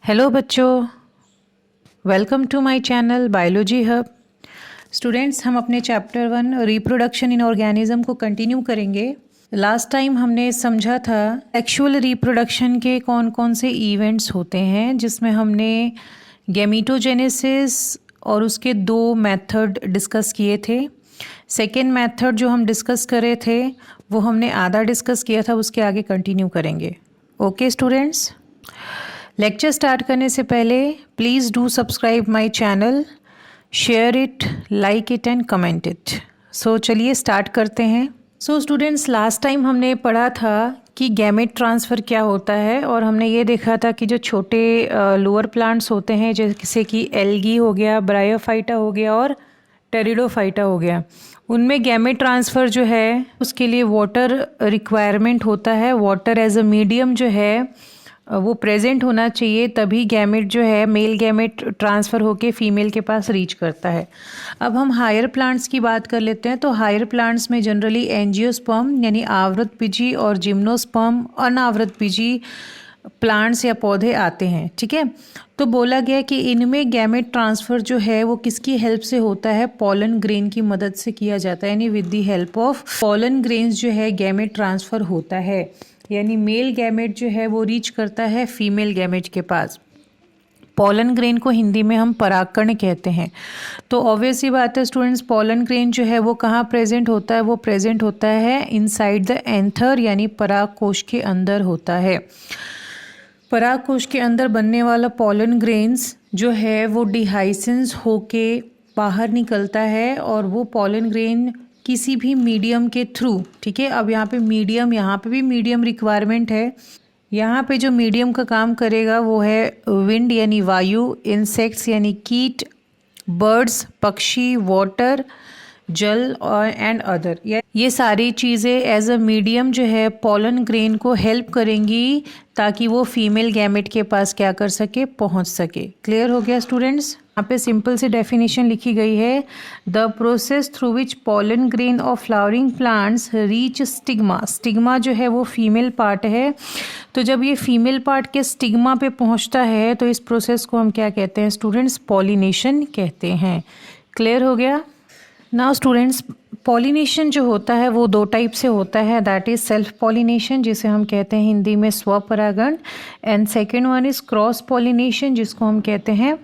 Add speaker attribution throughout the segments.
Speaker 1: Hello बच्चों, welcome to my channel biology hub. Students, हम अपने चैप्टर 1 रिप्रोडक्शन इन ऑर्गेनिज्म को कंटिन्यू करेंगे। लास्ट टाइम हमने समझा था सेक्सुअल रिप्रोडक्शन के कौन कौन से इवेंट्स होते हैं, जिसमें हमने गैमीटोजेनेसिस और उसके 2 मेथड डिस्कस किए थे। सेकेंड मेथड जो हम डिस्कस कर रहे थे वो हमने आधा डिस्कस किया था, उसके आगे कंटिन्यू करेंगे। ओके स्टूडेंट्स, लेक्चर स्टार्ट करने से पहले please do subscribe my channel, share it, like it and comment it. So चलिए स्टार्ट करते हैं। सो स्टूडेंट्स, लास्ट टाइम हमने पढ़ा था कि गैमेट ट्रांसफ़र क्या होता है, और हमने ये देखा था कि जो छोटे लोअर प्लांट्स होते हैं, जैसे कि एल्गी हो गया, ब्रायोफाइटा हो गया और टेरिडोफाइटा हो गया, उनमें गैमेट ट्रांसफ़र जो है उसके लिए वाटर रिक्वायरमेंट होता है। वाटर एज अ मीडियम जो है वो प्रेजेंट होना चाहिए, तभी गैमेट जो है मेल गैमेट ट्रांसफ़र होके फीमेल के पास रीच करता है। अब हम हायर प्लांट्स की बात कर लेते हैं। तो हायर प्लांट्स में जनरली एंजियोस्पर्म यानी आवृत बीजी और जिम्नोस्पर्म अनावृत बीजी प्लांट्स या पौधे आते हैं। ठीक है, तो बोला गया कि इनमें गैमेट ट्रांसफ़र जो है वो किसकी हेल्प से होता है? पॉलन ग्रेन की मदद से किया जाता है, यानी with the help of pollen grains जो है गैमेट ट्रांसफ़र होता है, यानी मेल गैमेट जो है वो रीच करता है फीमेल गैमेट के पास। पॉलन ग्रेन को हिंदी में हम परागकण कहते हैं। तो ऑब्वियस ही बात है स्टूडेंट्स, पॉलन ग्रेन जो है वो कहाँ प्रेजेंट होता है? वो प्रेजेंट होता है इनसाइड द एंथर, यानी पराग कोश के अंदर होता है। पराग कोश के अंदर बनने वाला पॉलन ग्रेन्स जो है वो डिहाइसेंस होके बाहर निकलता है, और वो पॉलन ग्रेन किसी भी मीडियम के थ्रू, ठीक है, अब यहाँ पे मीडियम, यहाँ पे भी मीडियम रिक्वायरमेंट है। यहाँ पे जो मीडियम का काम करेगा वो है विंड यानी वायु, इंसेक्ट्स यानी कीट, बर्ड्स पक्षी, वाटर जल और एंड अदर, ये सारी चीज़ें एज अ मीडियम जो है पॉलन ग्रेन को हेल्प करेंगी ताकि वो फीमेल गैमेट के पास क्या कर सके? पहुंच सके। क्लियर हो गया स्टूडेंट्स? यहाँ पे सिंपल सी डेफिनेशन लिखी गई है, the process through which pollen grain of flowering plants reach stigma. Stigma जो है वो फीमेल पार्ट है, तो जब ये फीमेल पार्ट के स्टिग्मा पे पहुंचता है तो इस प्रोसेस को हम क्या कहते हैं स्टूडेंट्स? पॉलिनेशन कहते हैं। क्लियर हो गया? नाउ स्टूडेंट्स, पॉलिनेशन जो होता है वो 2 टाइप से होता है, दैट इज़ सेल्फ पॉलिनेशन, जिसे हम कहते हैं हिंदी में स्वपरागण, and second one is cross pollination, जिसको हम कहते हैं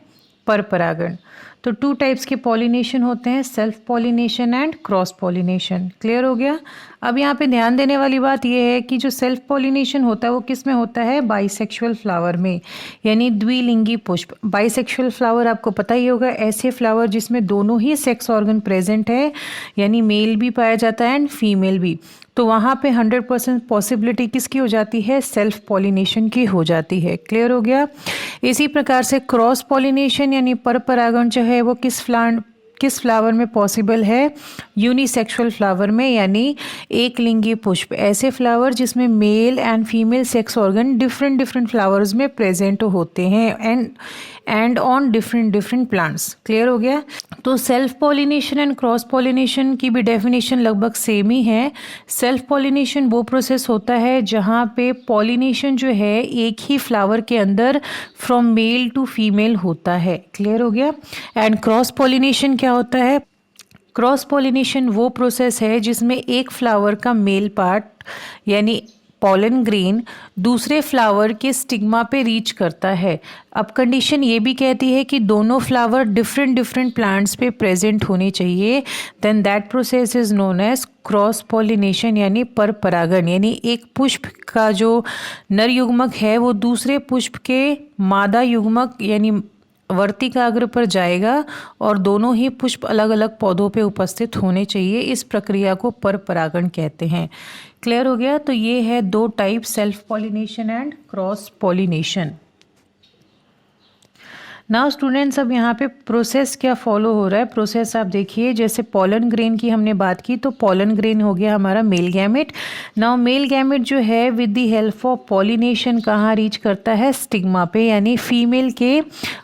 Speaker 1: परपरागण। तो 2 टाइप्स के पॉलिनेशन होते हैं, self pollination and cross pollination. Clear हो गया? अब यहाँ पे ध्यान देने वाली बात यह है कि जो सेल्फ पॉलिनेशन होता है वो किस में होता है? बाइसेक्सुअल फ्लावर में, यानी द्विलिंगी पुष्प। बाइसेक्सुअल फ्लावर आपको पता ही होगा, ऐसे फ्लावर जिसमें दोनों ही सेक्स ऑर्गन प्रेजेंट है, यानी मेल भी पाया जाता है एंड फीमेल भी। तो वहाँ पे 100% पॉसिबिलिटी किसकी हो जाती है? सेल्फ पॉलिनेशन की हो जाती है। क्लियर हो गया? इसी प्रकार से क्रॉस पॉलिनेशन यानी परपरागण जो है वो किस फ्लावर में पॉसिबल है? यूनिसेक्सुअल फ्लावर में, यानी एक लिंगी पुष्प। ऐसे फ्लावर जिसमें mail and female sex organ different flowers में प्रेजेंट होते हैं and on different plants. Clear हो गया? तो self pollination and cross pollination की भी डेफिनेशन लगभग सेम ही है। सेल्फ पॉलिनेशन वो प्रोसेस होता है जहाँ पे पॉलिनेशन जो है एक ही फ्लावर के अंदर फ्रॉम मेल टू फीमेल होता है। क्लियर हो गया? एंड क्रॉस पॉलिनेशन क्या होता है? क्रॉस पॉलिनेशन वो प्रोसेस है जिसमें एक फ्लावर का मेल पार्ट यानी पॉलन ग्रेन दूसरे फ्लावर के स्टिग्मा पे रीच करता है। अब कंडीशन ये भी कहती है कि दोनों फ्लावर डिफरेंट प्लांट्स पे प्रेजेंट होने चाहिए, then that process is known as cross pollination यानी परपरागण। यानी एक पुष्प का जो नर युग्मक है वो दूसरे पुष्प के मादा युग्मक यानी वर्तिकाग्र पर जाएगा, और दोनों ही पुष्प अलग अलग पौधों पे उपस्थित होने चाहिए। इस प्रक्रिया को परपरागण कहते हैं। क्लियर हो गया? तो ये है 2 type, self pollination and cross pollination. Now students, अब यहाँ पे प्रोसेस क्या फॉलो हो रहा है? प्रोसेस आप देखिए, जैसे पॉलन ग्रेन की हमने बात की, तो पॉलन ग्रेन हो गया हमारा male gamete. Now male gamete जो है with the help of pollination कहाँ रीच करता है? स्टिग्मा पे, यानी फीमेल के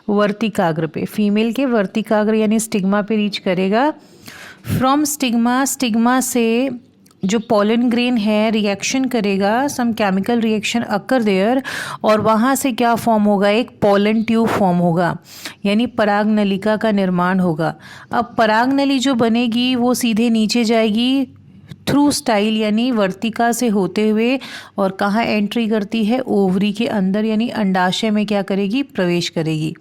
Speaker 1: वर्तिकाग्र पे। फीमेल के वर्तिकाग्र यानी स्टिग्मा पे रीच करेगा। फ्रॉम स्टिग्मा से जो पॉलन ग्रेन है रिएक्शन करेगा, some chemical reaction occur there, और वहाँ से क्या फॉर्म होगा, एक पॉलन ट्यूब फॉर्म होगा, यानी पराग नलिका का निर्माण होगा। अब पराग नली जो बनेगी वो सीधे नीचे जाएगी थ्रू स्टाइल यानी वर्तिका से होते हुए, और कहाँ एंट्री करती है, ओवरी के अंदर यानी अंडाशय में क्या करेगी, प्रवेश करेगी।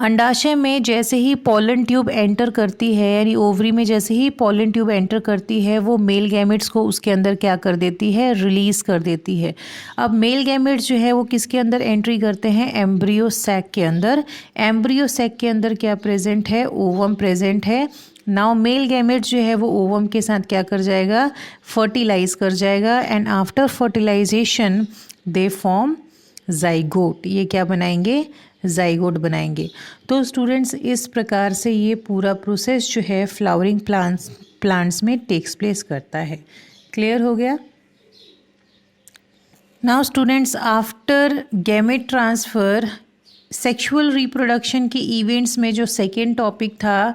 Speaker 1: अंडाशय में जैसे ही पॉलन ट्यूब एंटर करती है, यानी ओवरी में जैसे ही पॉलन ट्यूब एंटर करती है, वो मेल गैमेट्स को उसके अंदर क्या कर देती है, रिलीज कर देती है। अब मेल गैमेट्स जो है वो किसके अंदर एंट्री करते हैं, एम्ब्रियो सैक के अंदर। एम्ब्रियो सैक के अंदर क्या प्रेजेंट है, ओवम प्रेजेंट है। नाउ मेल गैमेट जो है वो ओवम के साथ क्या कर जाएगा, फर्टिलाइज कर जाएगा, and after fertilization they form zygote. ये क्या बनाएंगे, जाइगोट बनाएंगे। तो स्टूडेंट्स इस प्रकार से ये पूरा प्रोसेस जो है फ्लावरिंग प्लांट्स में टेक्स प्लेस करता है। क्लियर हो गया। Now students after gamete transfer sexual reproduction के इवेंट्स में जो सेकेंड टॉपिक था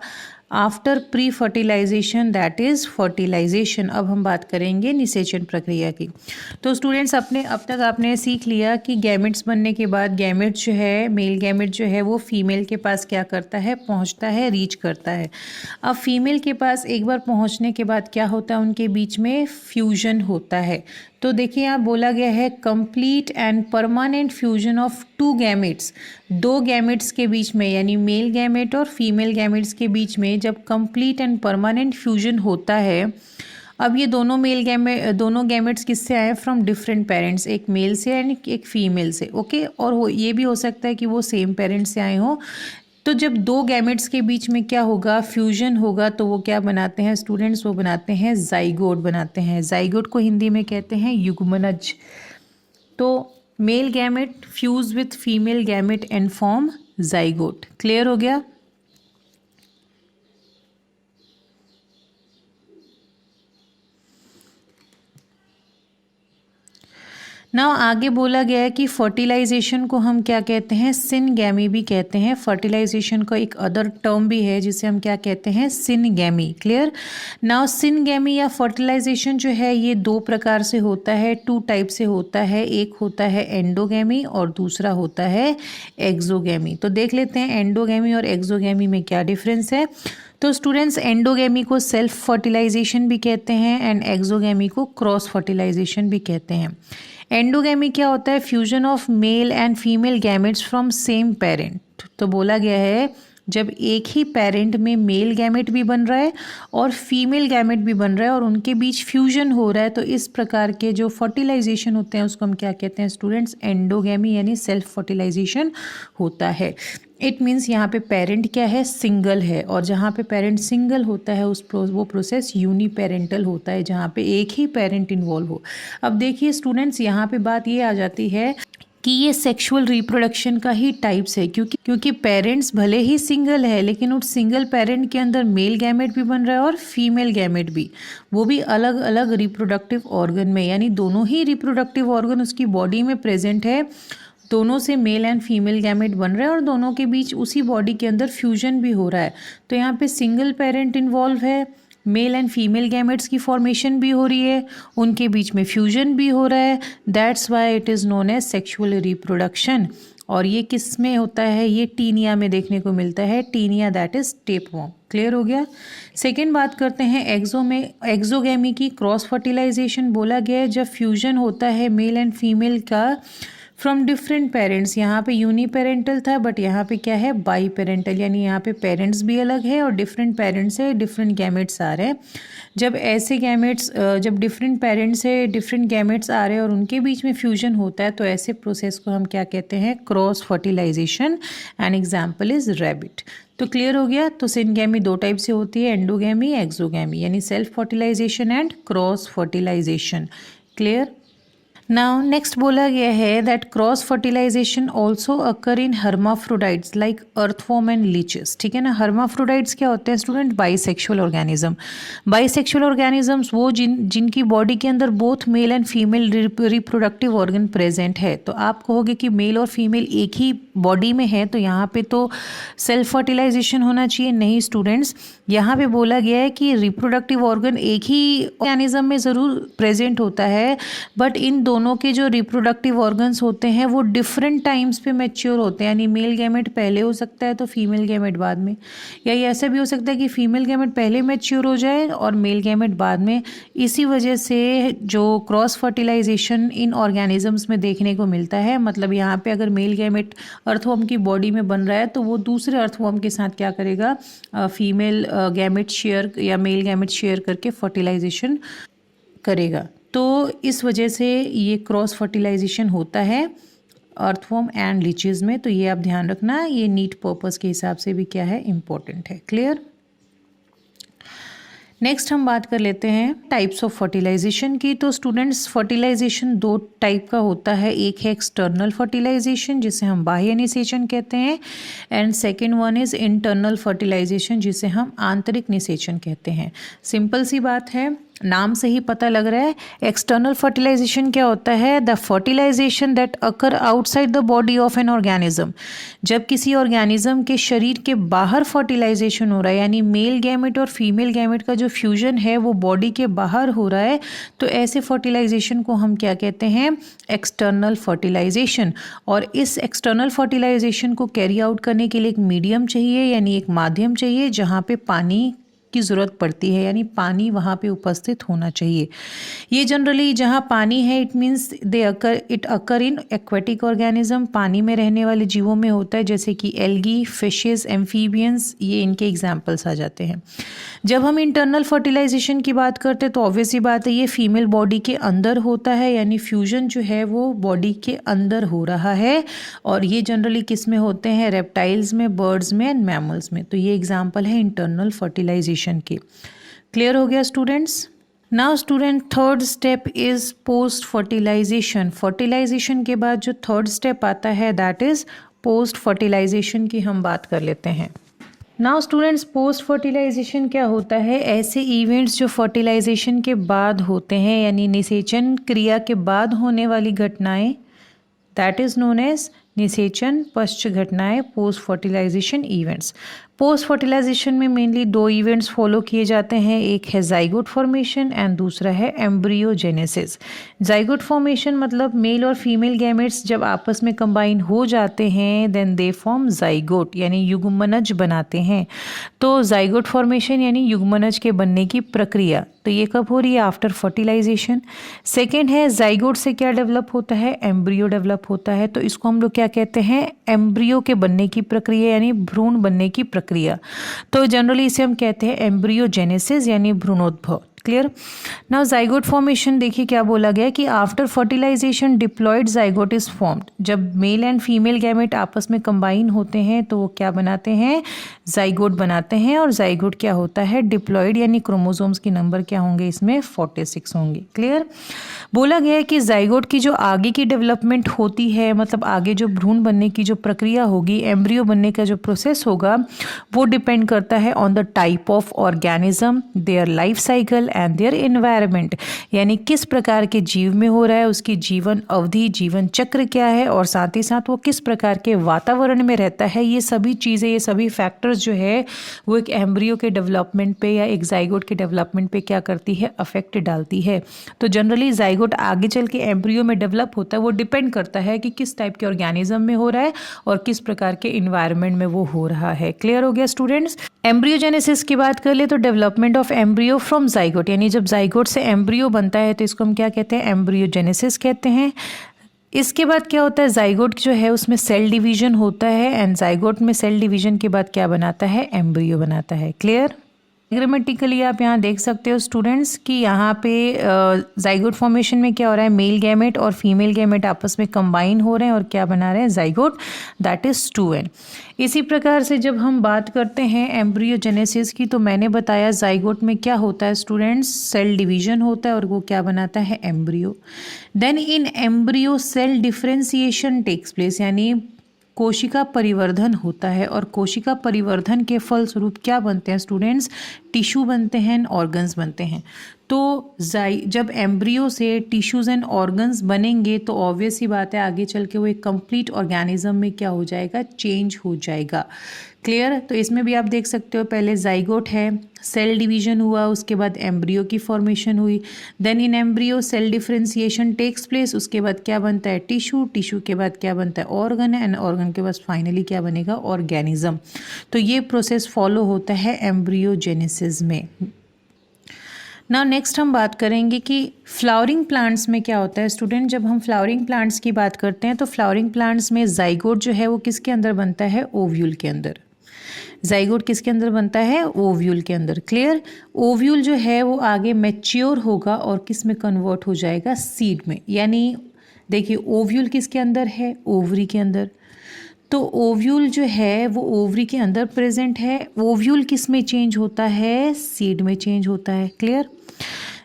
Speaker 1: after pre fertilization, that is fertilization. अब हम बात करेंगे निषेचन प्रक्रिया की। तो स्टूडेंट्स अब तक आपने सीख लिया कि गैमेट्स बनने के बाद गैमेट जो है, मेल गैमेट जो है वो फीमेल के पास क्या करता है, पहुंचता है, रीच करता है। अब फीमेल के पास एक बार पहुंचने के बाद क्या होता है, उनके बीच में फ्यूजन होता है। तो देखिए यहाँ बोला गया है complete and permanent fusion of two gametes, दो गैमेट्स के बीच में, यानी मेल गैमेट और फीमेल गैमेट्स के बीच में जब कंप्लीट एंड परमानेंट फ्यूजन होता है। अब ये दोनों गैमेट्स किससे आए, फ्रॉम डिफरेंट पेरेंट्स, एक मेल से यानी एक फीमेल से, ओके। और ये भी हो सकता है कि वो सेम पेरेंट्स से आए हों। तो जब दो गैमेट्स के बीच में क्या होगा, फ्यूजन होगा, तो वो क्या बनाते हैं स्टूडेंट्स, वो बनाते हैं जाइगोट बनाते हैं। जाइगोट को हिंदी में कहते हैं युग्मनज। तो male gamete fuse with female gamete and form zygote. Clear हो गया। नाउ आगे बोला गया है कि फर्टिलाइजेशन को हम क्या कहते हैं, सिनगैमी भी कहते हैं। फर्टिलाइजेशन का एक अदर टर्म भी है जिसे हम क्या कहते हैं, सिनगैमी। क्लियर। नाउ सिनगैमी या फर्टिलाइजेशन जो है ये दो प्रकार से होता है, टू टाइप से होता है। एक होता है एंडोगैमी और दूसरा होता है एक्सोगैमी। तो देख लेते हैं एंडोगैमी और एक्सोगैमी में क्या डिफरेंस है। तो स्टूडेंट्स एंडोगैमी को सेल्फ फर्टिलाइजेशन भी कहते हैं एंड एक्सोगैमी को क्रॉस फर्टिलाइजेशन भी कहते हैं। एंडोगैमी क्या होता है, fusion of male and female gametes from same parent. तो बोला गया है जब एक ही पेरेंट में मेल गैमेट भी बन रहा है और फीमेल गैमेट भी बन रहा है और उनके बीच फ्यूजन हो रहा है, तो इस प्रकार के जो फर्टिलाइजेशन होते हैं उसको हम क्या कहते हैं स्टूडेंट्स, एंडोगैमी यानी सेल्फ फर्टिलाइजेशन होता है। इट मीन्स यहाँ पे पेरेंट क्या है, सिंगल है, और जहाँ पे पेरेंट सिंगल होता है वो प्रोसेस यूनिपेरेंटल होता है, जहाँ पे एक ही पेरेंट इन्वॉल्व हो। अब देखिए स्टूडेंट्स यहाँ पे बात ये आ जाती है कि ये सेक्सुअल रिप्रोडक्शन का ही टाइप्स है, क्योंकि पेरेंट्स भले ही सिंगल है लेकिन उस सिंगल पेरेंट के अंदर मेल गैमेट भी बन रहा है और फीमेल गैमेट भी, वो भी अलग अलग रिप्रोडक्टिव ऑर्गन में, यानी दोनों ही रिप्रोडक्टिव ऑर्गन उसकी बॉडी में प्रेजेंट है। दोनों से मेल एंड फीमेल गैमेट बन रहा है और दोनों के बीच उसी बॉडी के अंदर फ्यूजन भी हो रहा है। तो यहाँ पे सिंगल पेरेंट इन्वॉल्व है, मेल एंड फीमेल गैमेट्स की फॉर्मेशन भी हो रही है, उनके बीच में फ्यूजन भी हो रहा है। That's why it is known as sexual reproduction. और ये किस में होता है, ये टीनिया में देखने को मिलता है। Taenia that is tapeworm. Clear हो गया। सेकेंड बात करते हैं एक्सोगैमी की, क्रॉस फर्टिलाइजेशन। बोला गया है जब फ्यूजन होता है मेल एंड फीमेल का फ्रॉम डिफरेंट पेरेंट्स, यहाँ पे यूनिपेरेंटल था बट यहाँ पे क्या है, बाई पेरेंटल, यानी यहाँ पे पेरेंट्स भी अलग है और डिफरेंट पेरेंट्स से डिफरेंट गैमेट्स आ रहे हैं। जब ऐसे गैमेट्स, जब डिफरेंट पेरेंट्स से डिफरेंट गैमेट्स आ रहे हैं और उनके बीच में फ्यूजन होता है, तो ऐसे प्रोसेस को हम क्या कहते हैं, cross fertilization. An example is rabbit. तो क्लियर हो गया। तो सिनगैमी दो टाइप से होती है, एंडोगैमी, एक्सोगैमी, यानी self fertilization and cross fertilization. Clear. Now next बोला गया है that cross fertilization also occur in hermaphrodites like earthworm and leeches. ठीक है ना, हर्माफ्रोडाइट्स क्या होते हैं student? Bisexual organism. Bisexual organisms वो जिनकी बॉडी के अंदर both male and female reproductive organ present है। तो आप कहोगे कि मेल और फीमेल एक ही बॉडी में है तो यहाँ पे तो सेल्फ फर्टिलाइजेशन होना चाहिए। नहीं स्टूडेंट्स, यहाँ पे बोला गया है कि रिप्रोडक्टिव ऑर्गन एक ही ऑर्गेनिज्म में ज़रूर प्रेजेंट होता है, बट इन दोनों के जो रिप्रोडक्टिव ऑर्गन्स होते हैं वो डिफरेंट टाइम्स पे मैच्योर होते हैं। यानी मेल गैमेट पहले हो सकता है तो फीमेल गैमेट बाद में, या ये ऐसा भी हो सकता है कि फीमेल गैमेट पहले मैच्योर हो जाए और मेल गैमेट बाद में। इसी वजह से जो क्रॉस फर्टिलाइजेशन इन ऑर्गेनिजम्स में देखने को मिलता है, मतलब यहाँ पे अगर मेल गैमेट अर्थवॉर्म की बॉडी में बन रहा है तो वो दूसरे अर्थवॉर्म के साथ क्या करेगा? फीमेल गैमेट शेयर या मेल गैमेट शेयर करके फर्टिलाइजेशन करेगा। तो इस वजह से ये क्रॉस फर्टिलाइजेशन होता है अर्थवॉर्म एंड लीचेस में। तो ये आप ध्यान रखना, ये नीट पर्पस के हिसाब से भी क्या है? इम्पोर्टेंट है। क्लियर? नेक्स्ट हम बात कर लेते हैं टाइप्स ऑफ फर्टिलाइजेशन की। तो स्टूडेंट्स, फर्टिलाइजेशन दो टाइप का होता है। एक है एक्सटर्नल फर्टिलाइजेशन जिसे हम बाह्य निषेचन कहते हैं, and second one is internal fertilization जिसे हम आंतरिक निषेचन कहते हैं। सिंपल सी बात है, नाम से ही पता लग रहा है। एक्सटर्नल फर्टिलाइजेशन क्या होता है? The fertilization that occur outside the body of an organism. जब किसी ऑर्गेनिज्म के शरीर के बाहर फर्टिलाइजेशन हो रहा है, यानी मेल गैमेट और फीमेल गैमेट का जो फ्यूजन है वो बॉडी के बाहर हो रहा है, तो ऐसे फर्टिलाइजेशन को हम क्या कहते हैं? External fertilization. और इस एक्सटर्नल फर्टिलाइजेशन को कैरी आउट करने के लिए एक मीडियम चाहिए, यानी एक माध्यम चाहिए जहाँ पे पानी की ज़रूरत पड़ती है, यानी पानी वहाँ पे उपस्थित होना चाहिए। ये जनरली जहाँ पानी है it means it occur in aquatic organism, पानी में रहने वाले जीवों में होता है, जैसे कि एल्गी, फिशेस, एम्फीबियंस, ये इनके एग्जाम्पल्स आ जाते हैं। जब हम इंटरनल फर्टिलाइजेशन की बात करते हैं तो ऑब्वियस सी बात है ये फीमेल बॉडी के अंदर होता है, यानी फ्यूजन जो है वो बॉडी के अंदर हो रहा है, और ये जनरली किस में होते हैं? रेप्टाइल्स में, बर्ड्स में एंड मैमल्स में। तो ये एग्जाम्पल है इंटरनल फर्टिलाइजेशन के। क्लियर हो गया students? Now student, third step is post fertilization. Fertilization के बाद जो थर्ड स्टेप आता है दैट इज पोस्ट फर्टिलाइजेशन की हम बात कर लेते हैं। नाउ स्टूडेंट्स, पोस्ट फर्टिलाइजेशन क्या होता है? ऐसे इवेंट्स जो फर्टिलाइजेशन के बाद होते हैं, यानी निषेचन क्रिया के बाद होने वाली घटनाएं, दैट इज नोन एज निषेचन पश्च घटनाएं, post fertilization events. Post fertilization में मेनली दो इवेंट्स फॉलो किए जाते हैं, एक है जाइगोट फॉर्मेशन एंड दूसरा है एम्ब्रियोजेनेसिस। जाइगोट फॉर्मेशन मतलब मेल और फीमेल गैमेट्स जब आपस में कंबाइन हो जाते हैं देन दे फॉर्म जाइगोट, यानी युग्मनज बनाते हैं। तो जाइगोट फॉर्मेशन यानी युग्मनज के बनने की प्रक्रिया, तो ये कब हो रही है? After fertilization. सेकेंड है जाइगोट से क्या डेवलप होता है? एम्ब्रियो डेवलप होता है। तो इसको हम लोग क्या कहते हैं? एम्ब्रियो के बनने की प्रक्रिया, यानी भ्रूण बनने की प्रक्रिया। तो जनरली इसे हम कहते हैं एम्ब्रियोजेनेसिस यानी भ्रूणोद्भव। क्लियर? नाउ जाइगोट फॉर्मेशन देखिए क्या बोला गया कि after fertilization diploid zygote is formed. जब मेल एंड फीमेल गैमेट आपस में कंबाइन होते हैं तो वो क्या बनाते हैं? जाइगोट बनाते हैं। और जाइगोट क्या होता है? डिप्लॉयड, यानी क्रोमोसोम्स की नंबर क्या होंगे इसमें? 46 होंगे। क्लियर? बोला गया है कि जाइगोट की जो आगे की डेवलपमेंट होती है, मतलब आगे जो भ्रूण बनने की जो प्रक्रिया होगी, एम्ब्रियो बनने का जो प्रोसेस होगा, वो डिपेंड करता है on the type of organism, their life cycle and their environment, यानी किस प्रकार के जीव में हो रहा है, उसकी जीवन अवधि, जीवन चक्र क्या है, और साथ ही साथ वो किस प्रकार के वातावरण में रहता है। ये सभी चीज़ें, ये सभी फैक्टर्स जो है वो एक एम्ब्रियो के डेवलपमेंट पे या एक जाइगोट के डेवलपमेंट पे क्या करती है? अफेक्ट डालती है। तो जनरली जाइगोट आगे चल के एम्ब्रियो में डेवलप होता है, वो डिपेंड करता है कि किस टाइप के ऑर्गेनिज्म में हो रहा है और किस प्रकार के इन्वायरमेंट में वो हो रहा है। क्लियर हो गया स्टूडेंट्स? एम्ब्रियोजेनेसिस की बात कर ले तो development of embryo from zygote, यानी जब जाइगोट से एम्ब्रियो बनता है तो इसको हम क्या कहते हैं? एम्ब्रियोजेनेसिस कहते हैं। इसके बाद क्या होता है? जाइगोट जो है उसमें सेल डिवीजन होता है, एंड जाइगोट में सेल डिवीजन के बाद क्या बनाता है? एम्ब्रियो बनाता है। क्लियर? ग्रामेटिकली आप यहाँ देख सकते हो स्टूडेंट्स कि यहाँ पे जाइगोट फॉर्मेशन में क्या हो रहा है, मेल गैमेट और फीमेल गैमेट आपस में कंबाइन हो रहे हैं और क्या बना रहे हैं, जाइगोट, दैट इज 2n। इसी प्रकार से जब हम बात करते हैं एम्ब्रियोजेनेसिस की, तो मैंने बताया जाइगोट में क्या होता है स्टूडेंट्स, सेल डिवीजन होता है और वो क्या बनाता है, embryo. Then in embryo cell differentiation takes place, यानी कोशिका परिवर्धन होता है और कोशिका परिवर्धन के फलस्वरूप क्या बनते हैं स्टूडेंट्स, टिश्यू बनते हैं, ऑर्गन्स बनते हैं। तो जब एम्ब्रियो से टिश्यूज़ एंड ऑर्गन्स बनेंगे तो ऑब्वियस ही बात है आगे चल के वो एक कंप्लीट ऑर्गेनिज्म में क्या हो जाएगा, चेंज हो जाएगा। क्लियर। तो इसमें भी आप देख सकते हो पहले जाइगोट है, सेल डिवीजन हुआ, उसके बाद एम्ब्रियो की फॉर्मेशन हुई, then in embryo cell differentiation takes place, उसके बाद क्या बनता है, टिश्यू, टिश्यू के बाद क्या बनता है, ऑर्गन, एंड ऑर्गन के बाद फाइनली क्या बनेगा, ऑर्गेनिज्म। तो ये प्रोसेस फॉलो होता है एम्ब्रियोजेनेसिस में। नाउ नेक्स्ट हम बात करेंगे कि फ्लावरिंग प्लांट्स में क्या होता है स्टूडेंट। जब हम फ्लावरिंग प्लांट्स की बात करते हैं तो फ्लावरिंग प्लांट्स में जाइगोट जो है वो किसके अंदर बनता है, ओव्यूल के अंदर। जाइगोट किसके अंदर बनता है, ओव्यूल के अंदर। क्लियर। ओव्यूल जो है वो आगे मैच्योर होगा और किस में कन्वर्ट हो जाएगा, सीड में। यानी देखिए ओव्यूल किसके अंदर है, ओवरी के अंदर। तो ओव्यूल जो है वो ओवरी के अंदर प्रेजेंट है। ओव्यूल किस में चेंज होता है, सीड में चेंज होता है। क्लियर।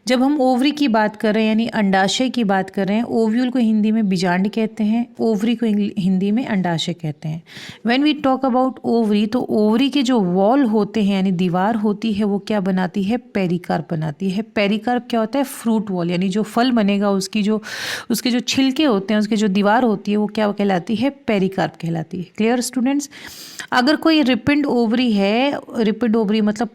Speaker 1: जब हम ओवरी की बात कर रहे हैं यानी अंडाशय की बात कर रहे हैं, ओव्यूल को हिंदी में बीजांड कहते हैं, ओवरी को हिंदी में अंडाशय कहते हैं। When we talk about ovary, तो ओवरी के जो वॉल होते हैं यानी दीवार होती है वो क्या बनाती है, पेरिकार्प बनाती है। पेरिकार्प क्या होता है, फ्रूट वॉल, यानी जो फल बनेगा उसके जो छिलके होते हैं, उसकी जो दीवार होती है वो क्या कहलाती है, पेरिकार्प कहलाती है। Clear students. अगर कोई रिपिड ओवरी है, रिपिड ओवरी मतलब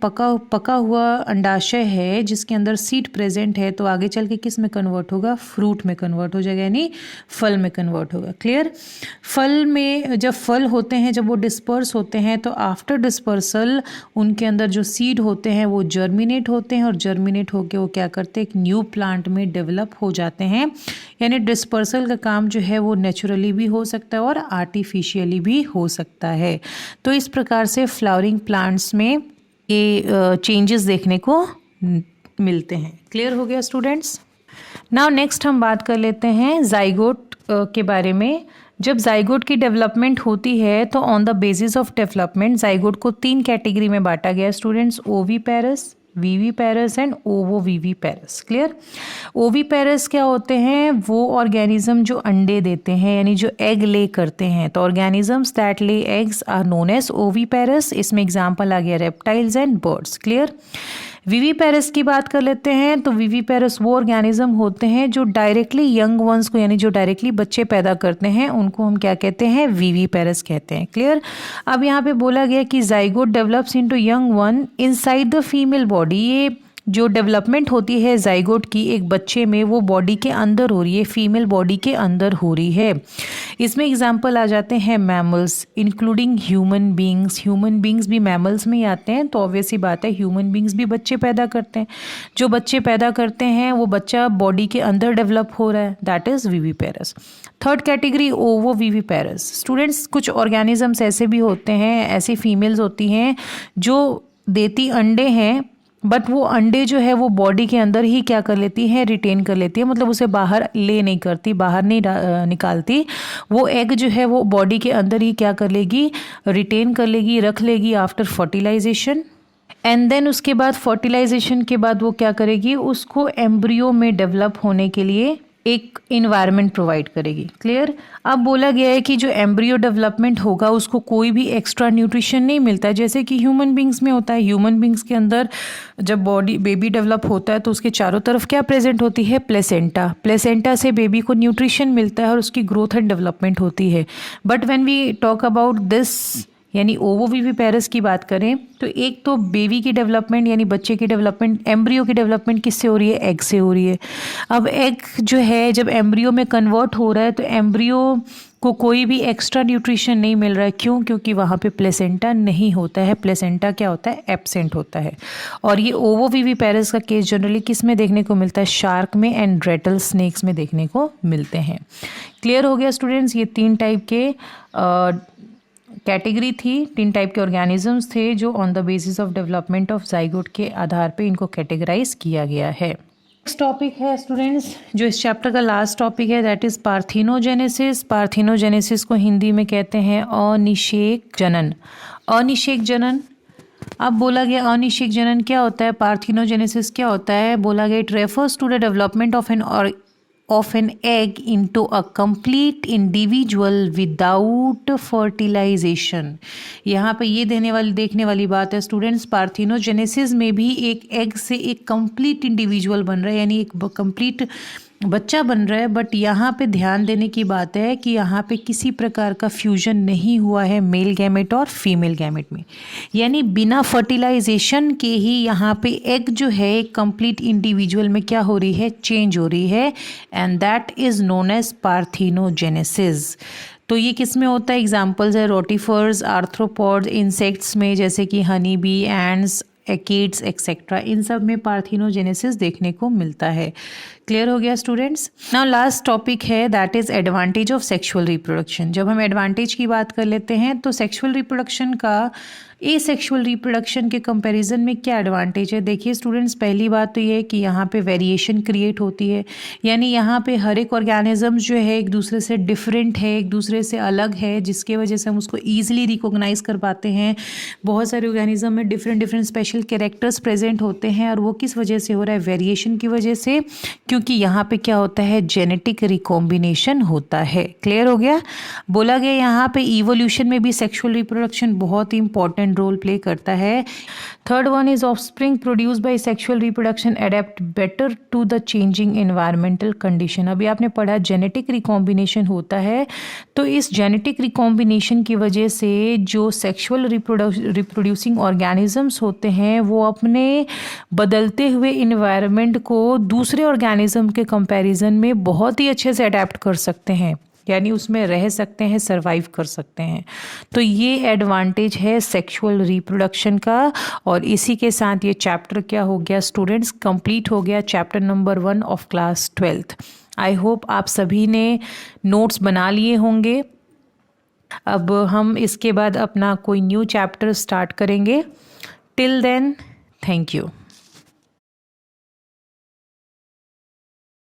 Speaker 1: पका हुआ अंडाशय है जिसके अंदर सीड प्रेजेंट है, तो आगे चल के किस में कन्वर्ट होगा, फ्रूट में कन्वर्ट हो जाएगा, यानी फल में कन्वर्ट होगा। क्लियर। फल में जब फल होते हैं, जब वो डिस्पर्स होते हैं, तो आफ्टर डिस्पर्सल उनके अंदर जो सीड होते हैं वो जर्मिनेट होते हैं और जर्मिनेट होकर वो क्या करते हैं, एक न्यू प्लांट में डेवलप हो जाते हैं। यानी डिस्पर्सल का काम जो है वो नेचुरली भी हो सकता है और आर्टिफिशियली भी हो सकता है। तो इस प्रकार से फ्लावरिंग प्लांट्स में ये चेंजेस देखने को मिलते हैं। क्लियर हो गया स्टूडेंट्स। नाउ नेक्स्ट हम बात कर लेते हैं जाइगोट के बारे में। जब जाइगोट की डेवलपमेंट होती है तो on the basis of development zygote को 3 कैटेगरी में बांटा गया students, oviparous, viviparous and ovoviviparous. Clear. Oviparous क्या होते हैं, वो ऑर्गेनिज्म जो अंडे देते हैं यानी जो एग ले करते हैं। तो organisms that lay eggs are known as oviparous. इसमें एग्जांपल आ गया reptiles and birds. Clear. Viviparous की बात कर लेते हैं तो विवीपेरस वो ऑर्गेनिज्म होते हैं जो डायरेक्टली यंग वंस को यानी जो डायरेक्टली बच्चे पैदा करते हैं उनको हम क्या कहते हैं, विवीपेरस कहते हैं। क्लियर। अब यहाँ पे बोला गया कि zygote develops into young one inside the female body. ये जो डेवलपमेंट होती है जाइगोट की एक बच्चे में, वो बॉडी के अंदर हो रही है, फीमेल बॉडी के अंदर हो रही है। इसमें एग्जांपल आ जाते हैं mammals including human beings. Human beings भी मैमल्स में ही आते हैं, तो ऑब्वियस ही बात है ह्यूमन बींग्स भी बच्चे पैदा करते हैं। जो बच्चे पैदा करते हैं वो बच्चा बॉडी के अंदर डेवलप हो रहा है, that is viviparous. Third category ovoviviparous. Students कुछ ऑर्गेनिजम्स ऐसे भी होते हैं, ऐसी फीमेल्स होती हैं जो देती अंडे हैं, बट वो अंडे जो है वो बॉडी के अंदर ही क्या कर लेती है, रिटेन कर लेती है, मतलब उसे बाहर ले नहीं करती, बाहर नहीं निकालती। वो एग जो है वो बॉडी के अंदर ही क्या कर लेगी, रिटेन कर लेगी, रख लेगी आफ्टर फर्टिलाइजेशन। एंड देन उसके बाद फर्टिलाइजेशन के बाद वो क्या करेगी, उसको एम्ब्रियो में डेवलप होने के लिए एक इन्वायरमेंट प्रोवाइड करेगी। क्लियर। अब बोला गया है कि जो एम्ब्रियो डेवलपमेंट होगा उसको कोई भी एक्स्ट्रा न्यूट्रिशन नहीं मिलता है, जैसे कि ह्यूमन बींग्स में होता है। ह्यूमन बींग्स के अंदर जब बेबी डेवलप होता है तो उसके चारों तरफ क्या प्रेजेंट होती है, प्लेसेंटा। प्लेसेंटा से बेबी को न्यूट्रिशन मिलता है और उसकी ग्रोथ एंड डेवलपमेंट होती है। But when we talk about this यानी ओवोविवीपेरस की बात करें तो एक तो बेबी की डेवलपमेंट यानी बच्चे की डेवलपमेंट, एम्ब्रियो की डेवलपमेंट किससे हो रही है, एग से हो रही है। अब एग जो है जब एम्ब्रियो में कन्वर्ट हो रहा है तो एम्ब्रियो को कोई भी एक्स्ट्रा न्यूट्रिशन नहीं मिल रहा है। क्यों? क्योंकि वहाँ पे प्लेसेंटा नहीं होता है। प्लेसेंटा क्या होता है, एब्सेंट होता है। और ये ओवोविवीपेरस का केस जनरली किस में देखने को मिलता है, शार्क में एंड रेटल स्नेक्स में देखने को मिलते हैं। क्लियर हो गया स्टूडेंट्स। ये 3 टाइप के कैटेगरी थी, 3 टाइप के ऑर्गेनिजम्स थे जो on the basis of development of zygote के आधार पे इनको कैटेगराइज किया गया है। नेक्स्ट टॉपिक है स्टूडेंट्स जो इस चैप्टर का लास्ट टॉपिक है, दैट इज़ पार्थिनोजेनेसिस। पार्थिनोजेनेसिस को हिंदी में कहते हैं अनिषेक जनन। अनिषेक जनन, अब बोला गया अनिषेक जनन क्या होता है, पार्थिनोजेनेसिस क्या होता है, बोला गया it refers to the development of an egg into a complete individual without fertilization. यहाँ पे ये देखने वाली बात है स्टूडेंट्स, पार्थिनोजेनेसिस में भी एक एग से एक कंप्लीट इंडिविजुअल बन रहा है, यानी एक कंप्लीट बच्चा बन रहा है। बट यहाँ पे ध्यान देने की बात है कि यहाँ पे किसी प्रकार का फ्यूजन नहीं हुआ है मेल गैमेट और फीमेल गैमेट में, यानी बिना फर्टिलाइजेशन के ही यहाँ पे एग जो है एक कंप्लीट इंडिविजुअल में क्या हो रही है, चेंज हो रही है, and that is known as parthenogenesis. तो ये किस में होता है, एग्जाम्पल्स है रोटिफर्स, आर्थ्रोपॉड्स, इंसेक्ट्स में जैसे कि हनी बी, एंड्स, एकिड्स एक्सेट्रा, इन सब में पार्थिनोजेनेसिस देखने को मिलता है। क्लियर हो गया स्टूडेंट्स। नाउ लास्ट टॉपिक है that is advantage of sexual reproduction. जब हम एडवांटेज की बात कर लेते हैं तो सेक्सुअल रिप्रोडक्शन का एसेक्सुअल रिप्रोडक्शन के कंपैरिजन में क्या एडवांटेज है। देखिए स्टूडेंट्स, पहली बात तो ये है कि यहाँ पे वेरिएशन क्रिएट होती है, यानी यहाँ पे हर एक ऑर्गेनिज्म जो है एक दूसरे से डिफरेंट है, एक दूसरे से अलग है, जिसके वजह से हम उसको ईजिली रिकॉग्नाइज कर पाते हैं। बहुत सारे ऑर्गेनिज्म में डिफरेंट स्पेशल कैरेक्टर्स प्रेजेंट होते हैं, और वो किस वजह से हो रहा है, वेरिएशन की वजह से, क्योंकि यहाँ पे क्या होता है, जेनेटिक रिकॉम्बिनेशन होता है। क्लियर हो गया। बोला गया यहाँ पे इवोल्यूशन में भी सेक्सुअल रिप्रोडक्शन बहुत ही इंपॉर्टेंट रोल प्ले करता है। Third one is offspring produce by sexual reproduction adapt better to the changing environmental condition. अभी आपने पढ़ा जेनेटिक रिकॉम्बिनेशन होता है, तो इस जेनेटिक रिकॉम्बिनेशन की वजह से जो सेक्सुअल रिप्रोड्यूसिंग ऑर्गेनिजम्स होते हैं वो अपने बदलते हुए इन्वायरमेंट को दूसरे ऑर्गेनिज्म के कंपैरिजन में बहुत ही अच्छे से अडेप्ट कर सकते हैं, यानी उसमें रह सकते हैं, सरवाइव कर सकते हैं। तो ये एडवांटेज है सेक्सुअल रिप्रोडक्शन का। और इसी के साथ ये चैप्टर क्या हो गया स्टूडेंट्स, कंप्लीट हो गया, chapter number 1 of class 12th। I hope आप सभी ने नोट्स बना लिए होंगे। अब हम इसके बाद अपना कोई न्यू चैप्टर स्टार्ट करेंगे। Till then, thank you.